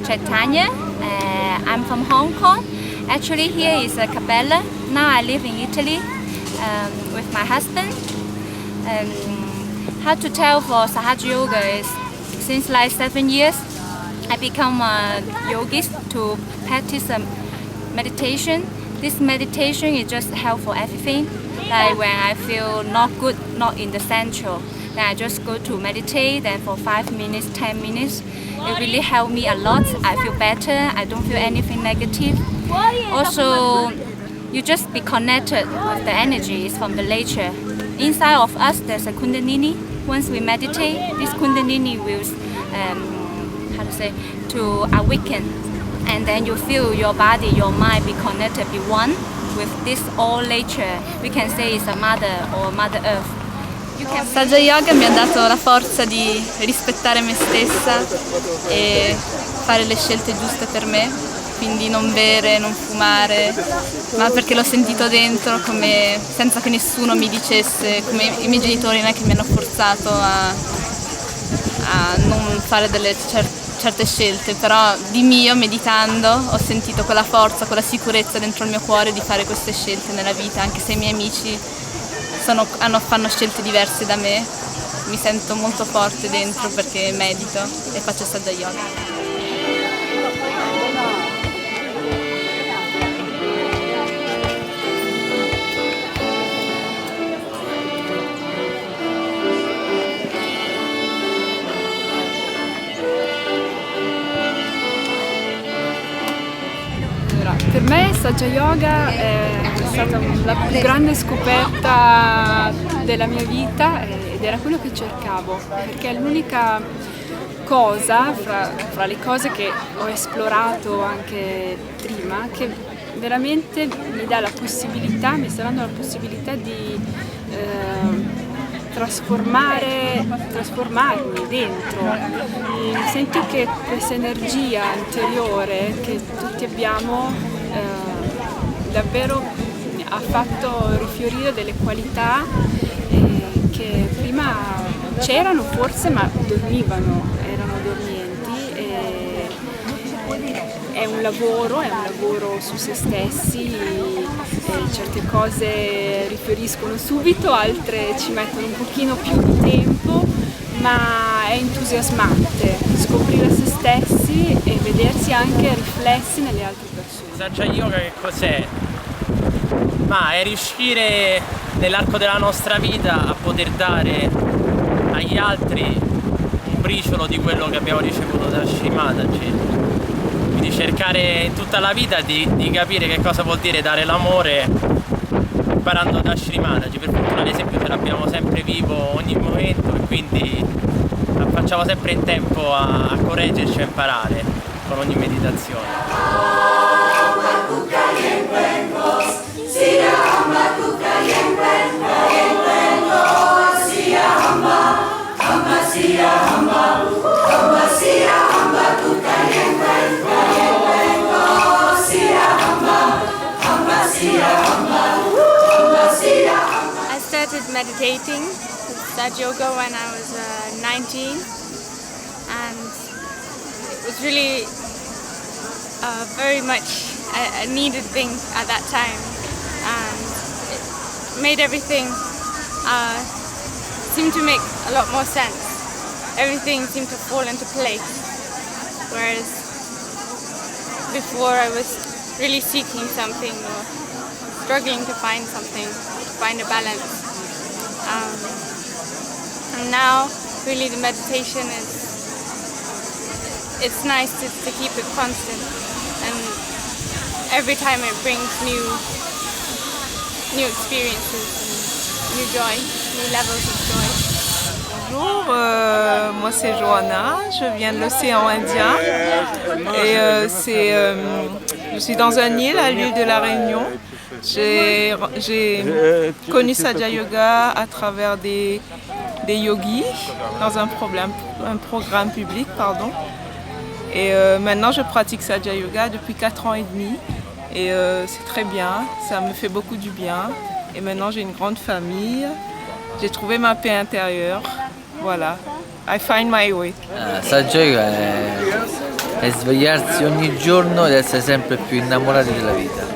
Chaitanya. I'm from Hong Kong. Actually, here is a Capella. Now I live in Italy with my husband. How to tell for Sahaja Yoga is since like 7 years I become a yogist to practice meditation. This meditation is just help for everything. Like when I feel not good, not in the central, then I just go to meditate. Then for 5 minutes, 10 minutes, it really helped me a lot. I feel better. I don't feel anything negative. Also, you just be connected with the energies from the nature. Inside of us, there's a Kundalini. Once we meditate, this Kundalini will, to awaken. And then you feel your body, your mind be connected, be one with this all nature. We can say it's a mother or Mother Earth. Sahaja Yoga mi ha dato la forza di rispettare me stessa e fare le scelte giuste per me, quindi non bere, non fumare, ma perché l'ho sentito dentro come senza che nessuno mi dicesse, come i miei genitori non è che mi hanno forzato a non fare delle certe scelte, però di mio, meditando, ho sentito quella forza, quella sicurezza dentro il mio cuore di fare queste scelte nella vita, anche se i miei amici fanno scelte diverse da me, mi sento molto forte dentro perché medito e faccio Sahaja Yoga. Per me Sahaja Yoga è stata la più grande scoperta della mia vita ed era quello che cercavo, perché è l'unica cosa fra le cose che ho esplorato anche prima che veramente mi dà la possibilità, mi sta dando la possibilità di trasformarmi dentro. Sento che questa energia interiore che tutti abbiamo davvero ha fatto rifiorire delle qualità che prima c'erano forse ma dormivano, erano dormienti. È un lavoro su se stessi, certe cose rifioriscono subito, altre ci mettono un pochino più di tempo, ma è entusiasmante scoprire se stessi e vedersi anche riflessi nelle altre persone. Sahaja Yoga che cos'è? Ma è riuscire nell'arco della nostra vita a poter dare agli altri un briciolo di quello che abbiamo ricevuto da Sri Mataji. Quindi cercare in tutta la vita di capire che cosa vuol dire dare l'amore imparando da Sri Mataji. Per fortuna l'esempio ce l'abbiamo sempre vivo ogni momento e quindi facciamo sempre in tempo a correggerci e imparare con ogni meditazione. I started meditating with Sahaja Yoga when I was 19, and it was really very much a needed thing at that time, and it made everything seem to make a lot more sense. Everything seemed to fall into place, whereas before I was really seeking something or struggling to find something, to find a balance. And now really the meditation it's nice to keep it constant, and every time it brings new experiences, new joy, new levels of joy. Bonjour, moi c'est Johanna, je viens de l'océan Indien et je suis dans une île, à l'île de la Réunion. J'ai connu Sahaja Yoga à travers des yogis dans un programme public. Et maintenant je pratique Sahaja Yoga depuis 4 ans et demi et c'est très bien, ça me fait beaucoup du bien. Et maintenant j'ai une grande famille, j'ai trouvé ma paix intérieure, voilà, I find my way. Sahaja Yoga è svegliarsi ogni giorno ed essere sempre più innamorati della vita.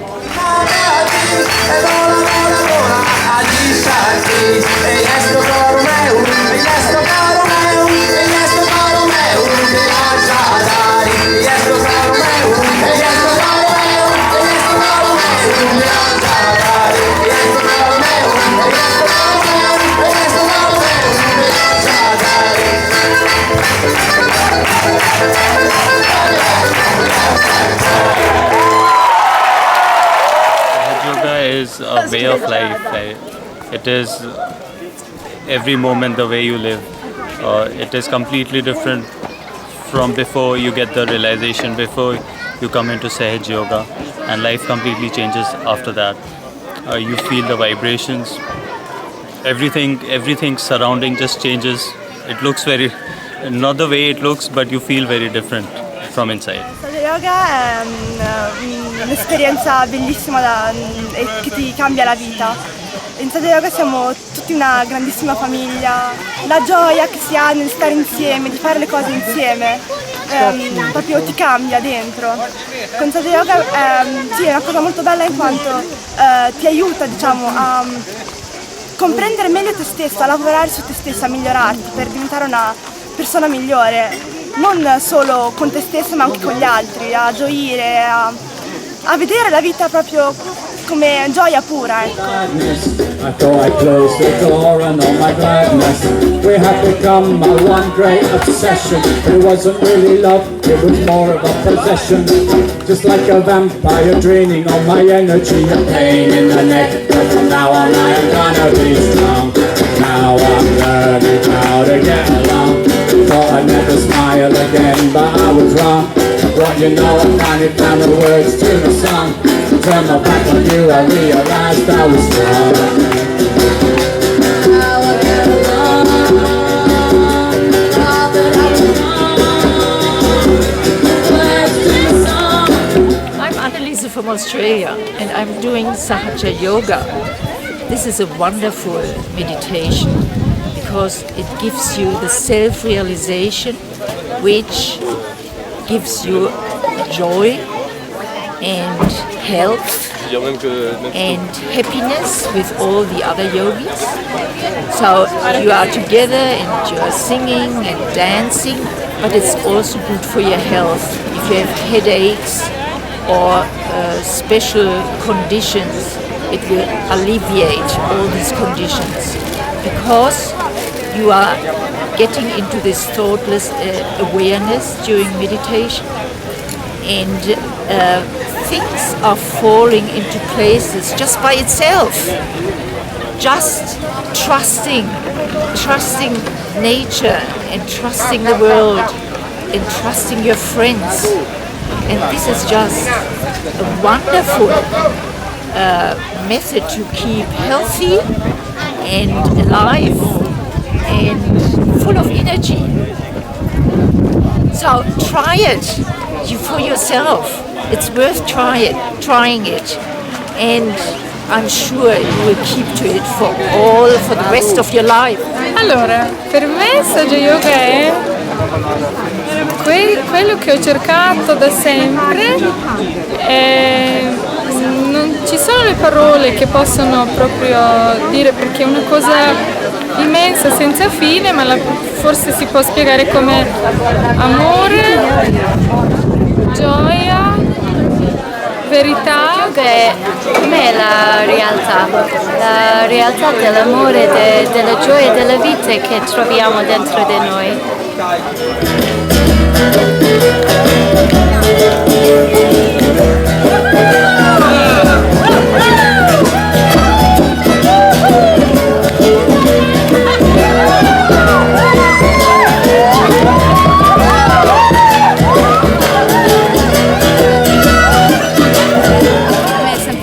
Yoga is a way of life. It is every moment the way you live. It is completely different from before you get the realization, before you come into Sahaja Yoga, and life completely changes after that. You feel the vibrations, everything surrounding just changes. It looks very, not the way it looks, but you feel very different from inside. Sahaja Yoga è un'esperienza bellissima e che ti cambia la vita. In Sahaja Yoga siamo tutti una grandissima famiglia, la gioia che si ha nel stare insieme, di fare le cose insieme, proprio ti cambia dentro. Con Sahaja Yoga sì, è una cosa molto bella in quanto ti aiuta, diciamo, a comprendere meglio te stessa, a lavorare su te stessa, a migliorarti per diventare una persona migliore. Non solo con te stessa ma anche con gli altri, a gioire, a vedere la vita proprio come gioia pura, ecco. I thought I closed the door and all my gladness. We had become my one great obsession. It wasn't really love, it was more of a possession. Just like a vampire draining all my energy. A pain in the neck, but from now on I am gonna be strong. Now I'm learning how to get along. Thought I'd never smile again, but I was wrong. What you know, I finally found the words to my song. Turn my back on you, I realized I was wrong. From Australia, and I'm doing Sahaja Yoga. This is a wonderful meditation because it gives you the self-realization, which gives you joy and health and happiness with all the other yogis. So you are together and you are singing and dancing, but it's also good for your health. If you have headaches or special conditions, it will alleviate all these conditions because you are getting into this thoughtless awareness during meditation, and things are falling into places just by itself. Just trusting nature and trusting the world and trusting your friends. And this is just a wonderful method to keep healthy and alive and full of energy. So try it for yourself. It's worth trying it. And I'm sure you will keep to it for the rest of your life. Allora, per me Sahaja Yoga è quello che ho cercato da sempre. Non ci sono le parole che possono proprio dire, perché è una cosa immensa, senza fine, ma forse si può spiegare come amore, gioia, verità. Yoga per me è la realtà dell'amore, della gioia e della vita che troviamo dentro di noi.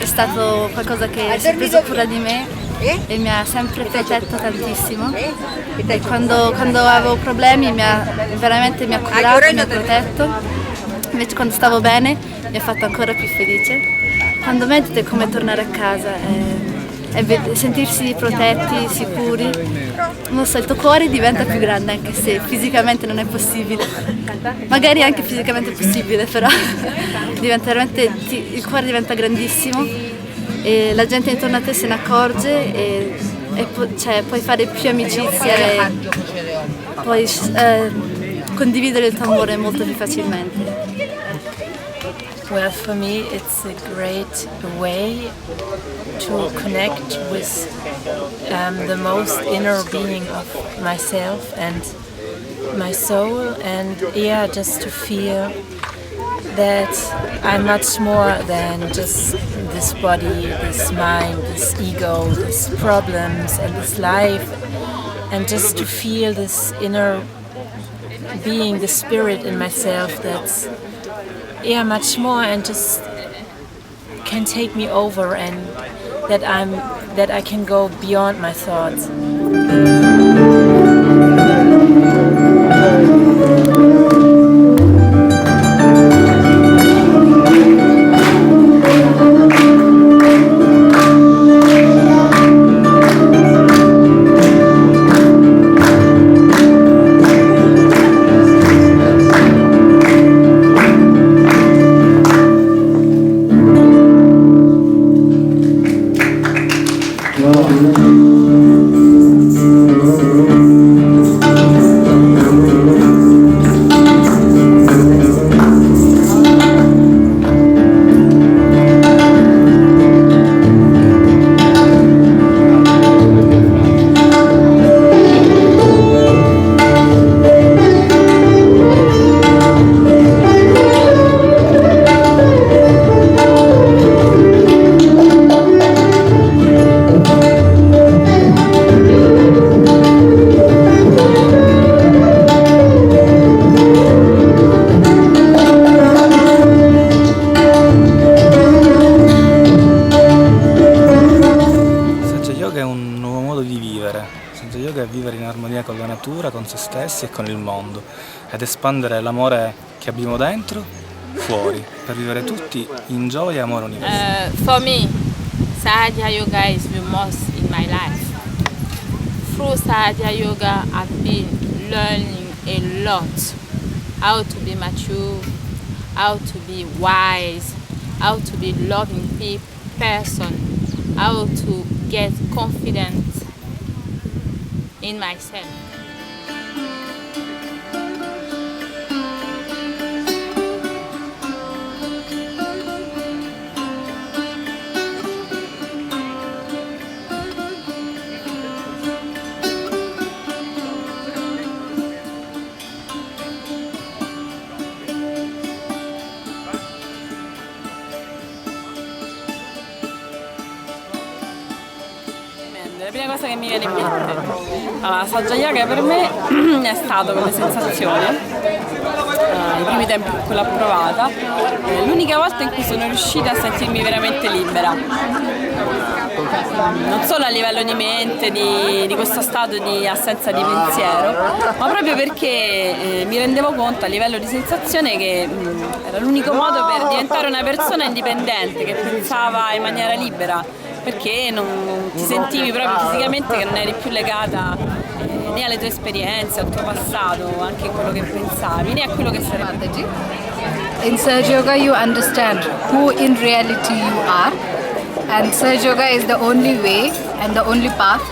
Stato qualcosa che si è preso cura di me e mi ha sempre protetto tantissimo, e quando avevo problemi mi ha curato, mi ha protetto. Invece quando stavo bene mi ha fatto ancora più felice. Quando medito è come tornare a casa, sentirsi protetti, sicuri. Non so, il tuo cuore diventa più grande anche se fisicamente non è possibile. Magari anche fisicamente è possibile, però diventa veramente, il cuore diventa grandissimo e la gente intorno a te se ne accorge e puoi fare più amicizia e puoi condividere il tuo amore molto più facilmente. Well, for me it's a great way to connect with the most inner being of myself and my soul, and just to feel that I'm much more than just this body, this mind, this ego, these problems and this life, and just to feel this inner being, the spirit in myself that's much more and just can take me over, and that I can go beyond my thoughts. con la natura, con se stessi e con il mondo, ed espandere l'amore che abbiamo dentro fuori, per vivere tutti in gioia e amore universale. For me, Sahaja Yoga is the most in my life. Through Sahaja Yoga, I've been learning a lot. How to be mature, how to be wise, how to be loving person, how to get confidence in myself. La prima cosa che mi viene in mente, allora, Sahaja Yoga per me è stato quelle sensazioni, i primi tempi in cui l'ho provata, l'unica volta in cui sono riuscita a sentirmi veramente libera, non solo a livello di mente, di questo stato di assenza di pensiero, ma proprio perché mi rendevo conto a livello di sensazione che era l'unico modo per diventare una persona indipendente, che pensava in maniera libera, perché non ti sentivi proprio fisicamente che non eri più legata né alle tue esperienze, al tuo passato, anche a quello che pensavi, né a quello che sarebbe. In Sahaja Yoga you understand who in reality you are, and Sahaja Yoga is the only way and the only path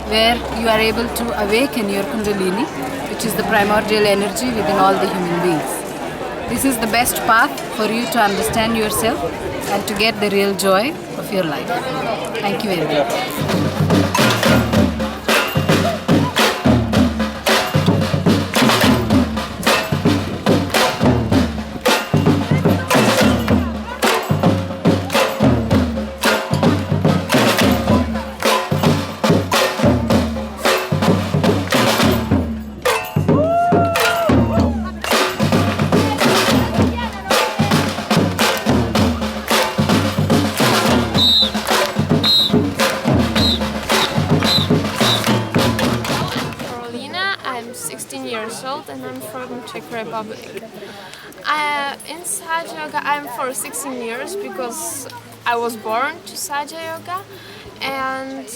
where you are able to awaken your Kundalini, which is the primordial energy within all the human beings. This is the best path for you to understand yourself and to get the real joy of your life. Thank you very much. And I'm from Czech Republic. In Sahaja Yoga I'm for 16 years because I was born to Sahaja Yoga, and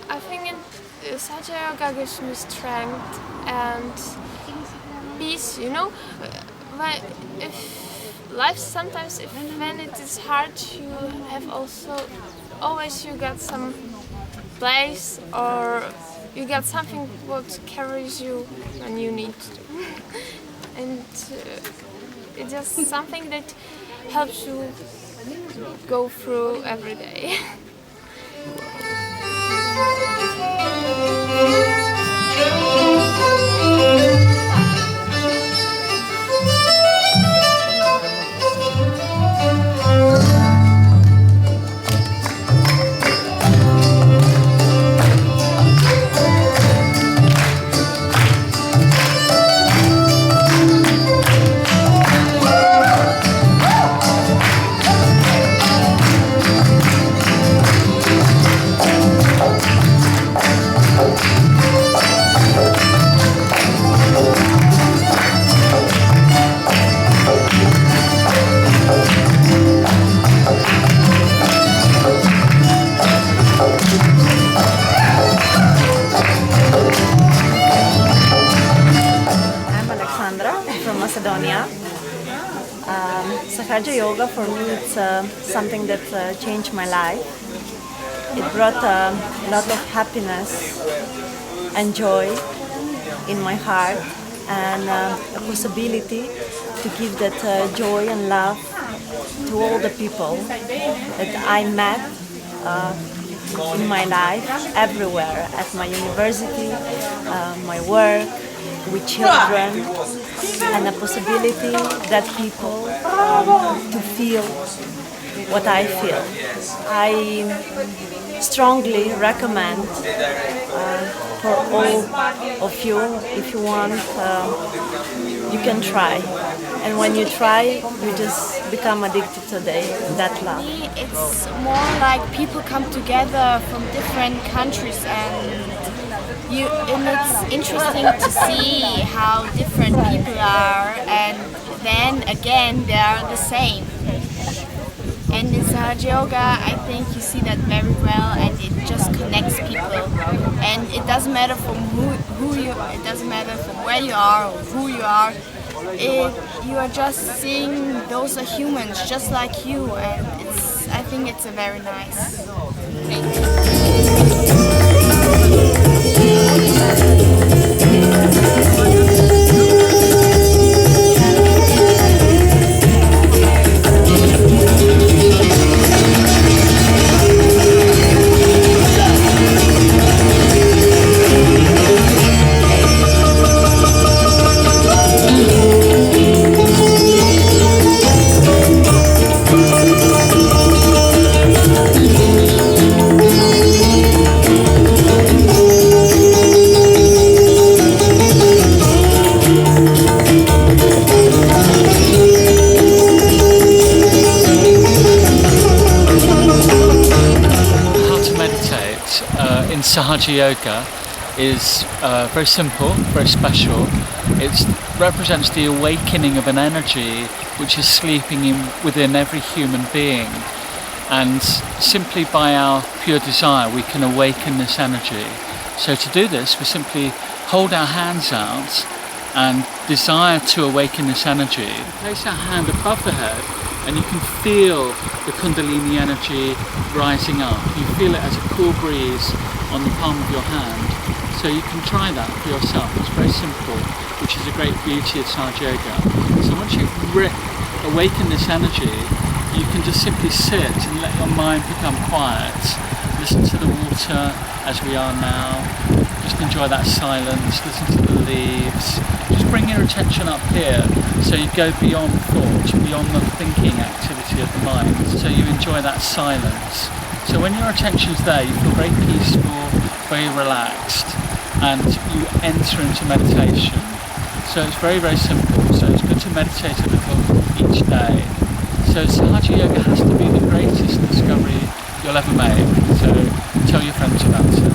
I think Sahaja Yoga gives me strength and peace. You know, when when it is hard, you have always you get some place or you get something what carries you when you need to. And it's just something that helps you go through every day. From Macedonia. Sahaja Yoga for me it's something that changed my life. It brought a lot of happiness and joy in my heart and a possibility to give that joy and love to all the people that I met in my life everywhere, at my university, my work, with children, and a possibility that people to feel what I feel. I strongly recommend for all of you, if you want, you can try. And when you try, you just become addicted to that love. It's more like people come together from different countries and it's interesting to see how different people are, and then again they are the same. And in Sahaja Yoga, I think you see that very well, and it just connects people. And it doesn't matter from it doesn't matter from where you are or who you are. You are just seeing those are humans just like you, and I think it's a very nice thing. Sahaja Yoga is very simple, very special. It represents the awakening of an energy which is sleeping within every human being, and simply by our pure desire we can awaken this energy. So to do this, we simply hold our hands out and desire to awaken this energy. Place our hand above the head and you can feel the Kundalini energy rising up. You feel it as a cool breeze on the palm of your hand. So you can try that for yourself. It's very simple, which is a great beauty of Sahaja Yoga. So once you've awakened this energy, you can just simply sit and let your mind become quiet. Listen to the water as we are now. Just enjoy that silence, listen to the leaves. Just bring your attention up here so you go beyond thought, beyond the thinking activity of the mind. So you enjoy that silence. So when your attention's there, you feel very peaceful, very relaxed, and you enter into meditation. So it's very, very simple. So it's good to meditate a little each day. So Sahaja Yoga has to be the greatest discovery you'll ever make. So tell your friends about it.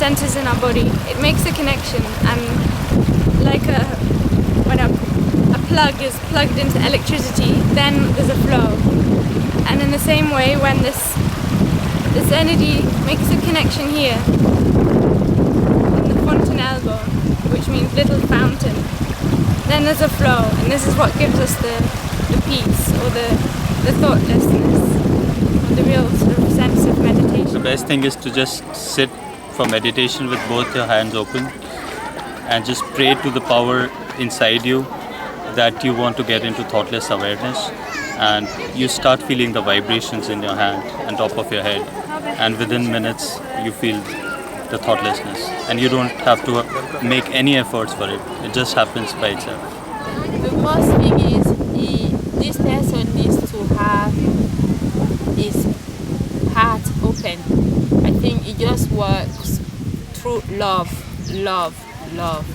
centers in our body. It makes a connection, and like when a plug is plugged into electricity, then there's a flow. And in the same way, when this energy makes a connection here in the fontanello, which means little fountain, then there's a flow, and this is what gives us the peace or the thoughtlessness, or the real sort of sense of meditation. The best thing is to just sit for meditation with both your hands open and just pray to the power inside you that you want to get into thoughtless awareness, and you start feeling the vibrations in your hand and top of your head, and within minutes you feel the thoughtlessness, and you don't have to make any efforts for it. It just happens by itself. The first thing is this person needs to have his heart open. I think it just works through love, love, love.